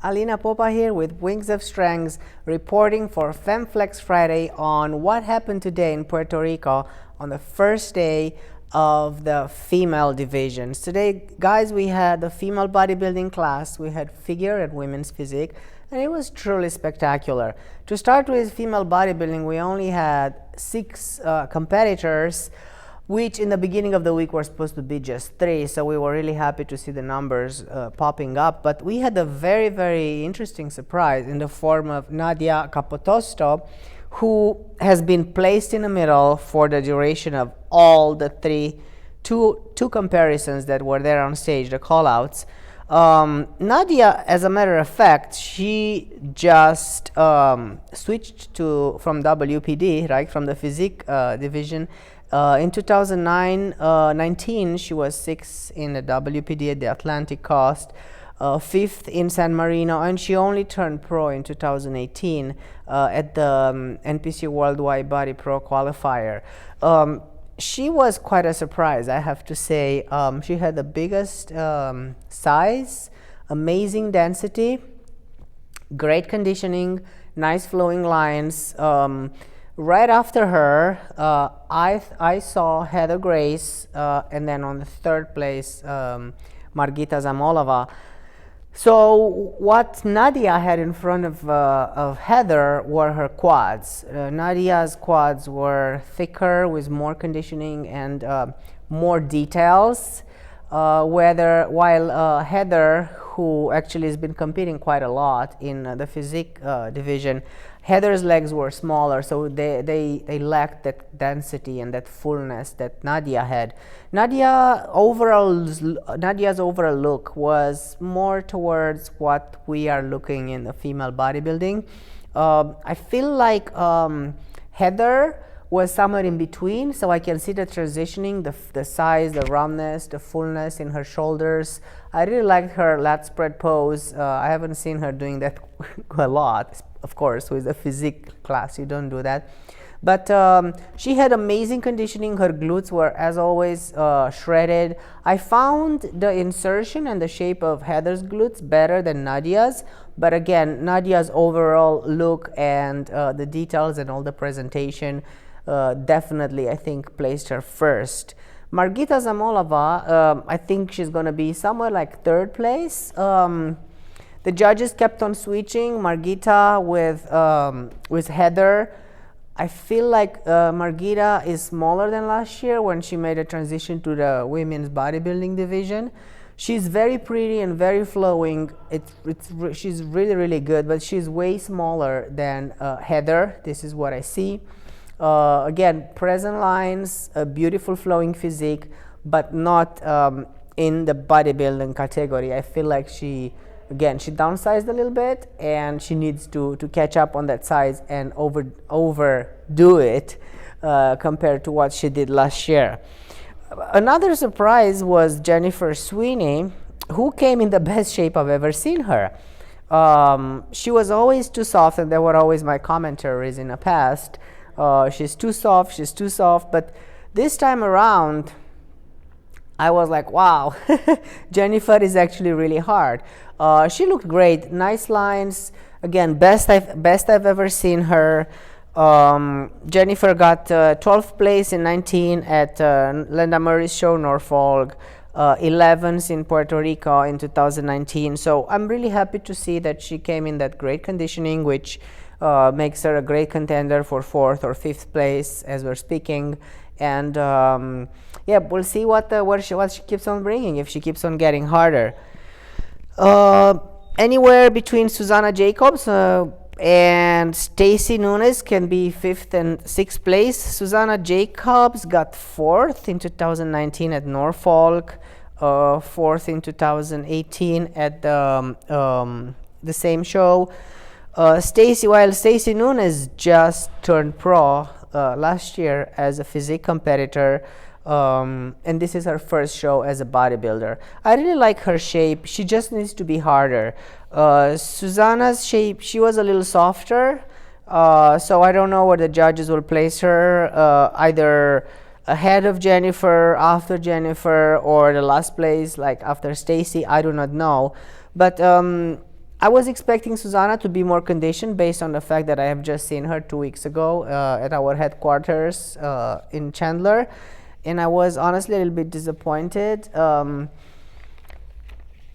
Alina Popa here with Wings of Strength, reporting for FemFlex Friday on what happened today in Puerto Rico on the first day of the female divisions. Today, guys, we had the female bodybuilding class, we had figure and women's physique, and it was truly spectacular. To start with female bodybuilding, we only had 6 competitors, which in the beginning of the week were supposed to be just 3, so we were really happy to see the numbers popping up. But we had a very, very interesting surprise in the form of Nadia Capotosto, who has been placed in the middle for the duration of all the two comparisons that were there on stage, the call-outs. Nadia, as a matter of fact, she just switched from WPD, right, from the Physique division. In 2019, she was 6th in the WPD at the Atlantic Coast, 5th in San Marino, and she only turned pro in 2018 at the NPC Worldwide Body Pro Qualifier. She was quite a surprise, I have to say. She had the biggest size, amazing density, great conditioning, nice flowing lines. Right after her, I saw Heather Grace, and then on the 3rd place, Margita Zamolova. So what Nadia had in front of Heather were her quads. Nadia's quads were thicker with more conditioning and more details, while Heather, who actually has been competing quite a lot in the Physique division, Heather's legs were smaller, so they lacked that density and that fullness that Nadia had. Nadia's overall look was more towards what we are looking in the female bodybuilding. I feel like Heather was somewhere in between, so I can see the transitioning, the size, the roundness, the fullness in her shoulders. I really liked her lat spread pose. I haven't seen her doing that a lot. Of course, with the Physique class, you don't do that. But she had amazing conditioning. Her glutes were, as always, shredded. I found the insertion and the shape of Heather's glutes better than Nadia's. But again, Nadia's overall look and the details and all the presentation definitely, I think, placed her first. Margita Zamolova, I think she's going to be somewhere like 3rd place. The judges kept on switching Margita with Heather. I feel like Margita is smaller than last year when she made a transition to the women's bodybuilding division. She's very pretty and very flowing. She's really, really good, but she's way smaller than Heather. This is what I see. Again, present lines, a beautiful flowing physique, but not in the bodybuilding category. I feel like she downsized a little bit, and she needs to catch up on that size and overdo it compared to what she did last year. Another surprise was Jennifer Sweeney, who came in the best shape I've ever seen her. She was always too soft, and there were always my commentaries in the past. She's too soft, but this time around, I was like, wow, Jennifer is actually really hard. She looked great, nice lines. Again, best I've ever seen her. Jennifer got 12th place in 19 at Linda Murray's show, Norfolk, 11th in Puerto Rico in 2019. So I'm really happy to see that she came in that great conditioning, which makes her a great contender for 4th or 5th place as we're speaking. And yeah, we'll see what she keeps on bringing, if she keeps on getting harder. Anywhere between Susanna Jacobs and Stacy Nunes can be 5th and 6th place. Susanna Jacobs got 4th in 2019 at Norfolk, 4th in 2018 at the same show. Stacy Nunes just turned pro last year as a Physique competitor, and this is her first show as a bodybuilder. I really like her shape. She just needs to be harder. Susanna's shape, she was a little softer, so I don't know where the judges will place her, either ahead of Jennifer, after Jennifer, or the last place, like after Stacy. I do not know. But I was expecting Susanna to be more conditioned based on the fact that I have just seen her 2 weeks ago at our headquarters in Chandler, and I was honestly a little bit disappointed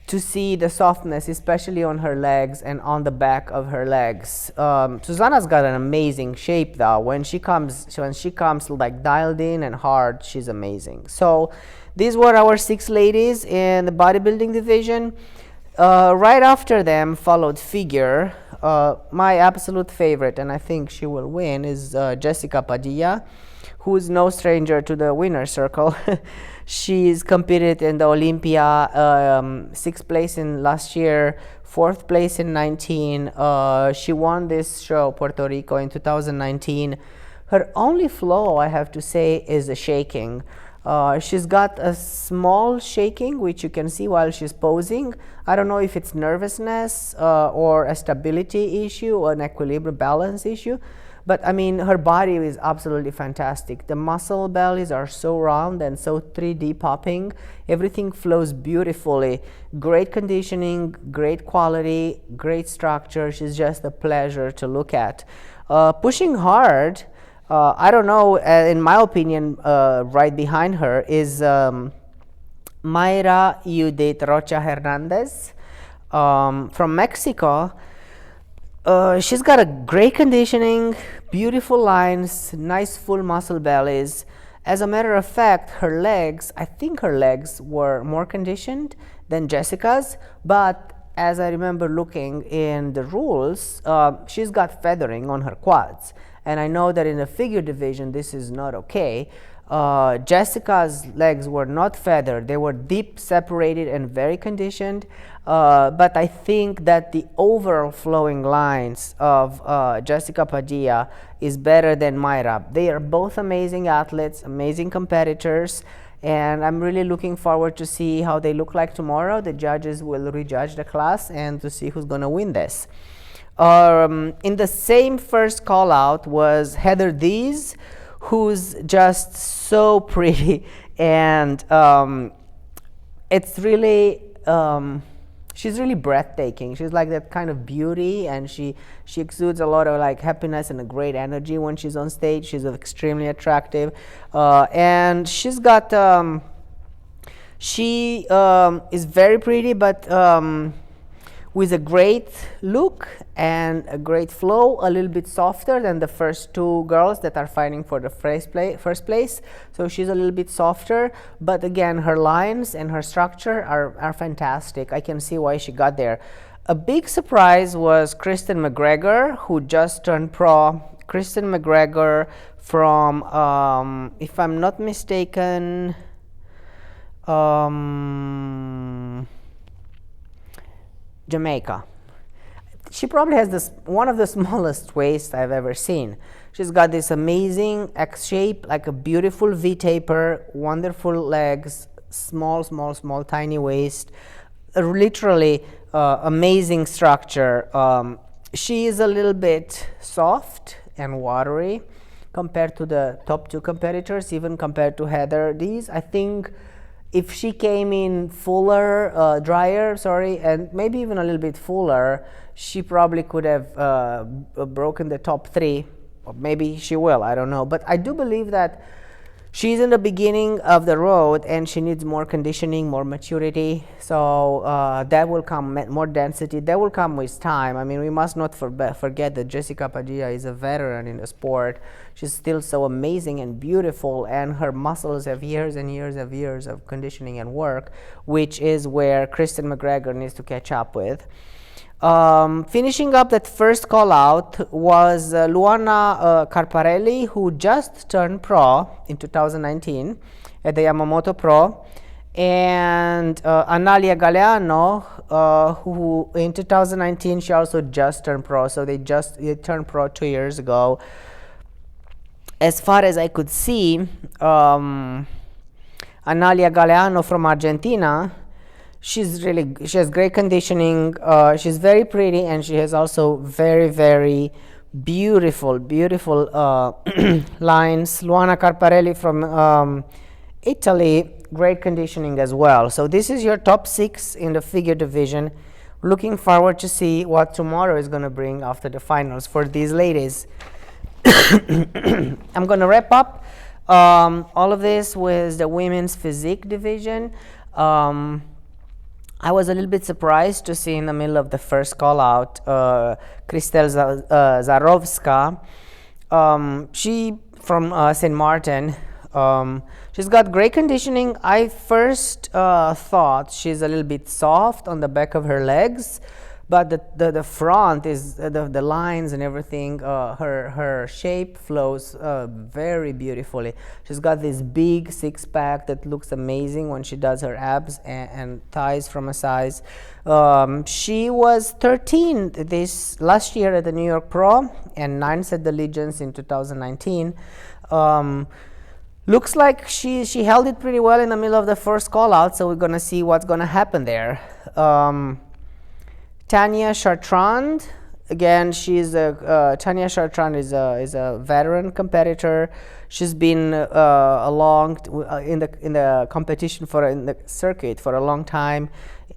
to see the softness, especially on her legs and on the back of her legs. Susanna's got an amazing shape though. When she comes like dialed in and hard, she's amazing. So these were our 6 ladies in the bodybuilding division. Right after them followed figure. My absolute favorite, and I think she will win, is Jessica Padilla, who is no stranger to the winner's circle. She's competed in the Olympia, 6th place in last year, 4th place in 19. She won this show, Puerto Rico, in 2019. Her only flaw, I have to say, is the shaking. She's got a small shaking, which you can see while she's posing. I don't know if it's nervousness or a stability issue or an equilibrium balance issue. But I mean, her body is absolutely fantastic. The muscle bellies are so round and so 3D popping. Everything flows beautifully. Great conditioning, great quality, great structure. She's just a pleasure to look at. Pushing hard, I don't know, in my opinion, right behind her is Mayra Judith Rocha Hernandez from Mexico. She's got a great conditioning, beautiful lines, nice full muscle bellies. As a matter of fact, her legs, I think her legs were more conditioned than Jessica's, but as I remember looking in the rules, she's got feathering on her quads. And I know that in the figure division, this is not okay. Jessica's legs were not feathered. They were deep separated and very conditioned. But I think that the overall flowing lines of Jessica Padilla is better than Mayra. They are both amazing athletes, amazing competitors, and I'm really looking forward to see how they look like tomorrow. The judges will rejudge the class and to see who's going to win this. In the same first call out was Heather Dees, who's just so pretty, and it's really she's really breathtaking. She's like that kind of beauty, and she exudes a lot of like happiness and a great energy when she's on stage. She's extremely attractive, and she's got she is very pretty, but with a great look and a great flow, a little bit softer than the first 2 girls that are fighting for the first place. So she's a little bit softer, but again, her lines and her structure are fantastic. I can see why she got there. A big surprise was Kristen McGregor, who just turned pro. Kristen McGregor from, if I'm not mistaken, Jamaica. She probably has one of the smallest waists I've ever seen. She's got this amazing X shape, like a beautiful V taper, wonderful legs, small, tiny waist, literally amazing structure. She is a little bit soft and watery compared to the top 2 competitors, even compared to Heather Dees. I think if she came in fuller, drier, and maybe even a little bit fuller, she probably could have broken the top 3, or maybe she will, I don't know. But I do believe that she's in the beginning of the road and she needs more conditioning, more maturity. So that will come, more density, that will come with time. I mean, we must not forget that Jessica Padilla is a veteran in the sport. She's still so amazing and beautiful, and her muscles have years and years of conditioning and work, which is where Kristen McGregor needs to catch up with. Finishing up that first call out was Luana Carparelli, who just turned pro in 2019 at the Yamamoto Pro, and Analia Galeano, who in 2019 she also just turned pro, so they turned pro 2 years ago. As far as I could see, Analia Galeano from Argentina, she has great conditioning, she's very pretty, and she has also very beautiful lines. Luana Carparelli from Italy, great conditioning as well. So this is your top 6 in the figure division. Looking forward to see what tomorrow is going to bring after the finals for these ladies. I'm going to wrap up all of this with the women's physique division. I was a little bit surprised to see in the middle of the first call out Kristel Zarovska. She from St. Martin. She's got great conditioning. I first thought she's a little bit soft on the back of her legs, but the front is the lines and everything. Her shape flows very beautifully. She's got this big six-pack that looks amazing when she does her abs and thighs from a size. She was 13 this last year at the New York Pro and 9th at the Legends in 2019. Looks like she held it pretty well in the middle of the first call out, so we're gonna see what's gonna happen there. Tanya Chartrand, again, Tanya Chartrand is a veteran competitor. She's been along in the competition in the circuit for a long time.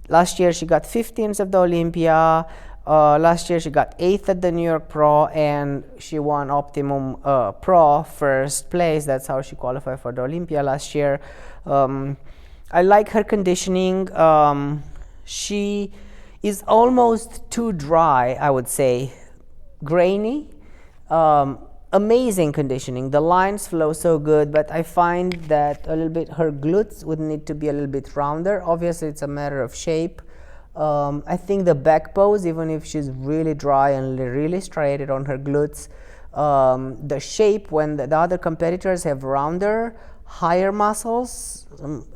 Last year she got 15th at the Olympia. Last year she got 8th at the New York Pro, and she won Optimum Pro first place. That's how she qualified for the Olympia last year. I like her conditioning. She is almost too dry, I would say. Grainy. Amazing conditioning. The lines flow so good, but I find that a little bit her glutes would need to be a little bit rounder. Obviously it's a matter of shape. I think the back pose, even if she's really dry and really striated on her glutes, the shape when the other competitors have rounder, higher muscles,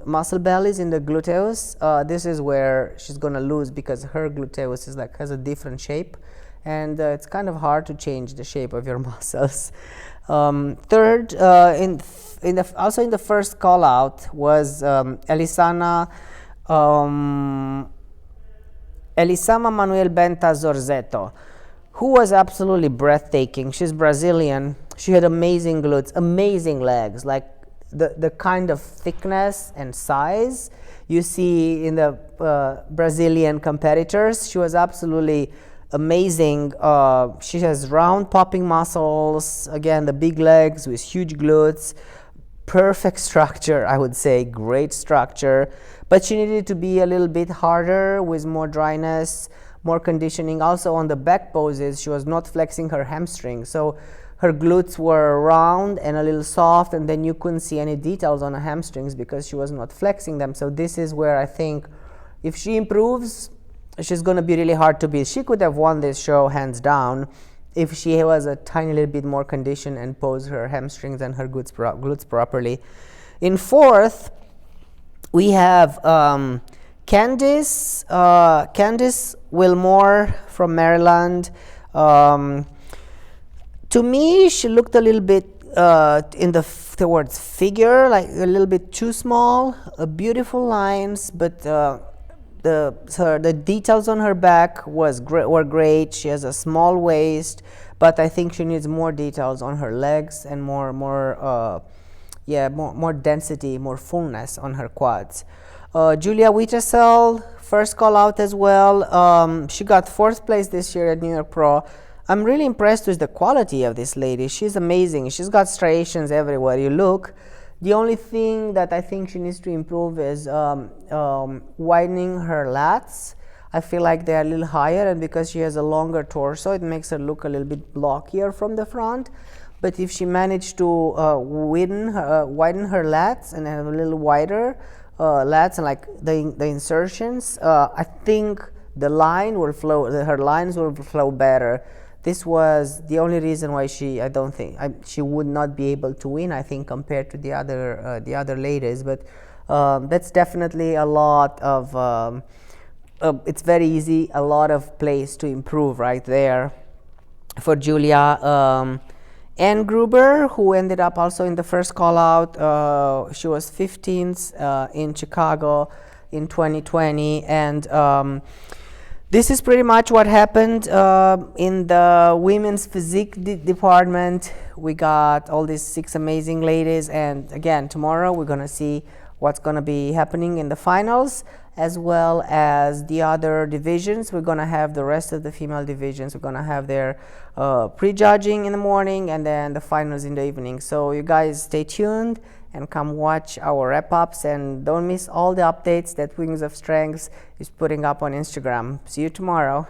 muscle bellies in the gluteus, this is where she's gonna lose, because her gluteus is has a different shape, and it's kind of hard to change the shape of your muscles. Third, also in the first call out was Elisama Manuel Benta Zorzetto, who was absolutely breathtaking. She's Brazilian. She had amazing glutes, amazing legs, like the kind of thickness and size you see in the Brazilian competitors. She was absolutely amazing. She has round popping muscles, again the big legs with huge glutes, perfect structure, I would say, great structure, but she needed to be a little bit harder with more dryness, more conditioning. Also on the back poses, she was not flexing her hamstrings, so her glutes were round and a little soft, and then you couldn't see any details on her hamstrings because she was not flexing them. So this is where I think if she improves, she's going to be really hard to beat. She could have won this show hands down if she was a tiny little bit more conditioned and posed her hamstrings and her glutes properly. In fourth, we have Candice Wilmore from Maryland. To me, she looked a little bit towards figure, like a little bit too small. Beautiful lines, but the details on her back were great. She has a small waist, but I think she needs more details on her legs and more density, more fullness on her quads. Julia Witesel, first call out as well. She got 4th place this year at New York Pro. I'm really impressed with the quality of this lady. She's amazing. She's got striations everywhere you look. The only thing that I think she needs to improve is widening her lats. I feel like they're a little higher, and because she has a longer torso, it makes her look a little bit blockier from the front. But if she managed to widen her lats and have a little wider lats and like the insertions, I think the line will flow. Her lines will flow better. This was the only reason why she would not be able to win, I think, compared to the other ladies. But that's definitely a lot of. It's very easy, a lot of place to improve right there for Julia. Ann Gruber, who ended up also in the first call out, she was 15th in Chicago in 2020, and this is pretty much what happened in the women's physique department. We got all these 6 amazing ladies, and again tomorrow we're gonna see what's gonna be happening in the finals, as well as the other divisions. We're going to have the rest of the female divisions. We're going to have their prejudging in the morning and then the finals in the evening. So you guys stay tuned and come watch our wrap-ups, and don't miss all the updates that Wings of Strength is putting up on Instagram. See you tomorrow.